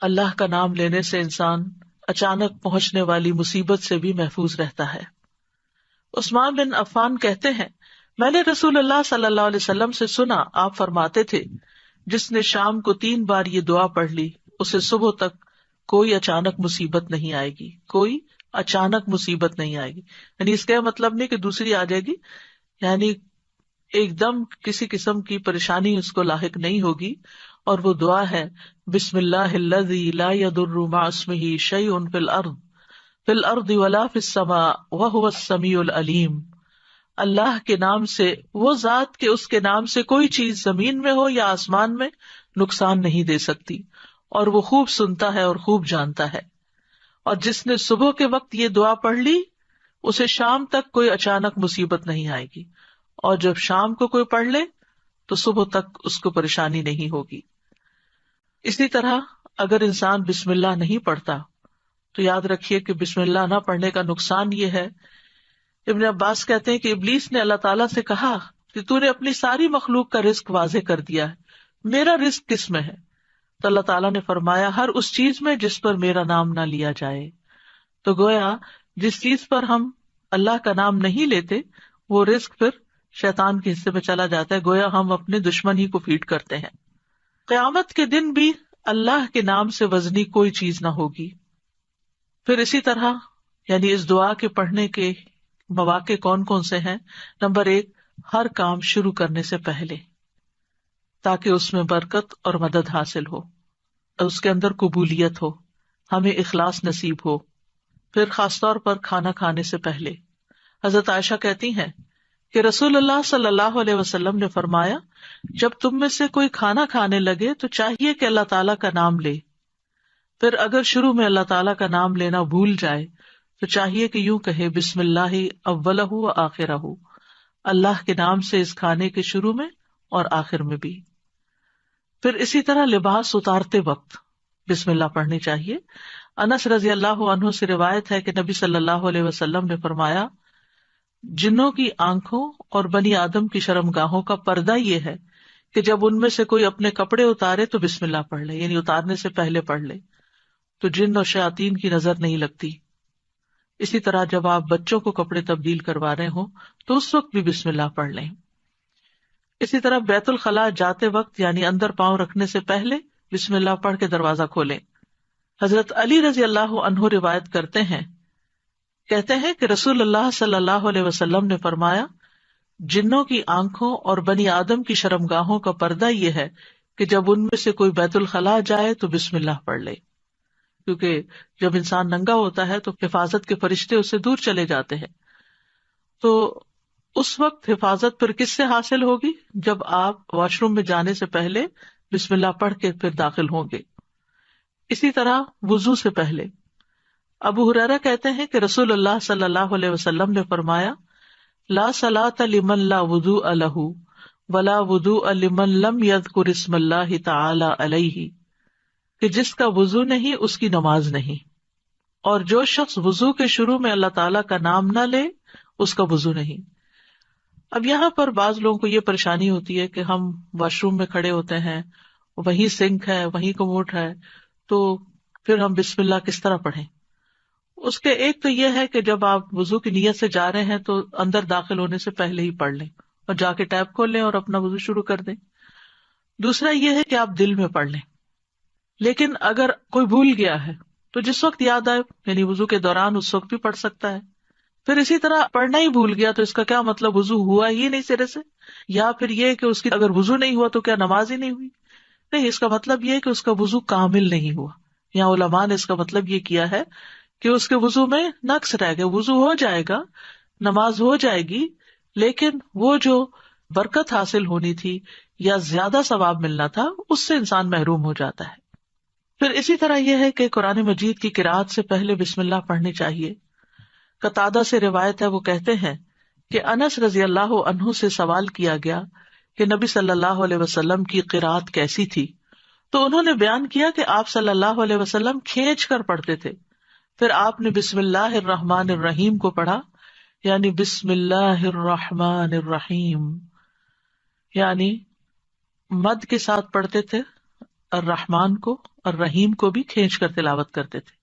اللہ کا نام لینے سے انسان اچانک پہنچنے والی مصیبت سے بھی محفوظ رہتا ہے۔ عثمان بن عفان کہتے ہیں، میں نے رسول اللہ صلی اللہ علیہ وسلم سے سنا، آپ فرماتے تھے جس نے شام کو 3 بار یہ دعا پڑھ لی اسے صبح تک کوئی اچانک مصیبت نہیں آئے گی، کوئی اچانک مصیبت نہیں آئے گی۔ یعنی اس کا مطلب نہیں کہ دوسری آ جائے گی، یعنی ایک دم کسی قسم کی پریشانی اس کو لاحق نہیں ہوگی۔ اور وہ دعا ہے، بسم اللہ الذی لا یضر مع اسمہ شیء فی الارض ولا فی السماء وہو السمیع العلیم۔ اللہ کے نام سے، وہ ذات کہ اس کے نام سے کوئی چیز زمین میں ہو یا آسمان میں نقصان نہیں دے سکتی، اور وہ خوب سنتا ہے اور خوب جانتا ہے۔ اور جس نے صبح کے وقت یہ دعا پڑھ لی اسے شام تک کوئی اچانک مصیبت نہیں آئے گی، اور جب شام کو کوئی پڑھ لے تو صبح تک اس کو پریشانی نہیں ہوگی۔ اسی طرح اگر انسان بسم اللہ نہیں پڑھتا تو یاد رکھیے کہ بسم اللہ نہ پڑھنے کا نقصان یہ ہے، ابن عباس کہتے ہیں کہ ابلیس نے اللہ تعالیٰ سے کہا کہ تو نے اپنی ساری مخلوق کا رزق واضح کر دیا ہے، میرا رزق کس میں ہے؟ تو اللہ تعالیٰ نے فرمایا، ہر اس چیز میں جس پر میرا نام نہ لیا جائے۔ تو گویا جس چیز پر ہم اللہ کا نام نہیں لیتے وہ رزق پھر شیطان کے حصے میں چلا جاتا ہے، گویا ہم اپنے دشمن ہی کو فیڈ کرتے ہیں۔ قیامت کے دن بھی اللہ کے نام سے وزنی کوئی چیز نہ ہوگی۔ پھر اسی طرح یعنی اس دعا کے پڑھنے کے مواقع کون کون سے ہیں؟ نمبر 1، ہر کام شروع کرنے سے پہلے، تاکہ اس میں برکت اور مدد حاصل ہو، اس کے اندر قبولیت ہو، ہمیں اخلاص نصیب ہو۔ پھر خاص طور پر کھانا کھانے سے پہلے، حضرت عائشہ کہتی ہیں کہ رسول اللہ صلی اللہ علیہ وسلم نے فرمایا، جب تم میں سے کوئی کھانا کھانے لگے تو چاہیے کہ اللہ تعالیٰ کا نام لے، پھر اگر شروع میں اللہ تعالیٰ کا نام لینا بھول جائے تو چاہیے کہ یوں کہے، بسم اللہ اولہ و آخرہ، اللہ کے نام سے اس کھانے کے شروع میں اور آخر میں بھی۔ پھر اسی طرح لباس اتارتے وقت بسم اللہ پڑھنی چاہیے۔ انس رضی اللہ عنہ سے روایت ہے کہ نبی صلی اللہ علیہ وسلم نے فرمایا، جنوں کی آنکھوں اور بنی آدم کی شرمگاہوں کا پردہ یہ ہے کہ جب ان میں سے کوئی اپنے کپڑے اتارے تو بسم اللہ پڑھ لے، یعنی اتارنے سے پہلے پڑھ لے، تو جن اور شیاطین کی نظر نہیں لگتی۔ اسی طرح جب آپ بچوں کو کپڑے تبدیل کروا رہے ہوں تو اس وقت بھی بسم اللہ پڑھ لیں۔ اسی طرح بیت الخلاء جاتے وقت یعنی اندر پاؤں رکھنے سے پہلے بسم اللہ پڑھ کے دروازہ کھولیں۔ حضرت علی رضی اللہ عنہ روایت کرتے ہیں، کہتے ہیں کہ رسول اللہ صلی اللہ علیہ وسلم نے فرمایا، جنوں کی آنکھوں اور بنی آدم کی شرمگاہوں کا پردہ یہ ہے کہ جب ان میں سے کوئی بیت الخلاء جائے تو بسم اللہ پڑھ لے، کیونکہ جب انسان ننگا ہوتا ہے تو حفاظت کے فرشتے اسے دور چلے جاتے ہیں۔ تو اس وقت حفاظت پھر کس سے حاصل ہوگی؟ جب آپ واش روم میں جانے سے پہلے بسم اللہ پڑھ کے پھر داخل ہوں گے۔ اسی طرح وضو سے پہلے ابو ہریرہ کہتے ہیں کہ رسول اللہ صلی اللہ علیہ وسلم نے فرمایا، لا صلاۃ لمن لا وضوء لہ ولا وضوء لمن لم یذکر اسم اللہ تعالی علیہ، کہ جس کا وضو نہیں اس کی نماز نہیں، اور جو شخص وضو کے شروع میں اللہ تعالیٰ کا نام نہ لے اس کا وضو نہیں۔ اب یہاں پر بعض لوگوں کو یہ پریشانی ہوتی ہے کہ ہم واش روم میں کھڑے ہوتے ہیں، وہیں سنک ہے، وہیں کموڈ ہے، تو پھر ہم بسم اللہ کس طرح پڑھیں؟ اس کے ایک تو یہ ہے کہ جب آپ وضو کی نیت سے جا رہے ہیں تو اندر داخل ہونے سے پہلے ہی پڑھ لیں اور جا کے ٹیپ کھول لیں اور اپنا وضو شروع کر دیں۔ دوسرا یہ ہے کہ آپ دل میں پڑھ لیں، لیکن اگر کوئی بھول گیا ہے تو جس وقت یاد آئے یعنی وضو کے دوران اس وقت بھی پڑھ سکتا ہے۔ پھر اسی طرح پڑھنا ہی بھول گیا تو اس کا کیا مطلب؟ وضو ہوا ہی نہیں سرے سے، یا پھر یہ کہ اس کی اگر وضو نہیں ہوا تو کیا نماز ہی نہیں ہوئی؟ نہیں، اس کا مطلب یہ کہ اس کا وضو کامل نہیں ہوا۔ یہاں علماء نے اس کا مطلب یہ کیا ہے کہ اس کے وضو میں نقص رہ گیا، وضو ہو جائے گا، نماز ہو جائے گی، لیکن وہ جو برکت حاصل ہونی تھی یا زیادہ ثواب ملنا تھا اس سے انسان محروم ہو جاتا ہے۔ پھر اسی طرح یہ ہے کہ قرآن مجید کی قرأت سے پہلے بسم اللہ پڑھنی چاہیے۔ قتادہ سے روایت ہے، وہ کہتے ہیں کہ انس رضی اللہ عنہ سے سوال کیا گیا کہ نبی صلی اللہ علیہ وسلم کی قرأت کیسی تھی، تو انہوں نے بیان کیا کہ آپ صلی اللہ علیہ وسلم کھینچ کر پڑھتے تھے، پھر آپ نے بسم اللہ الرحمن الرحیم کو پڑھا، یعنی بسم اللہ الرحمن الرحیم، یعنی مد کے ساتھ پڑھتے تھے، الرحمان کو اور رحیم کو بھی کھینچ کر تلاوت کرتے تھے.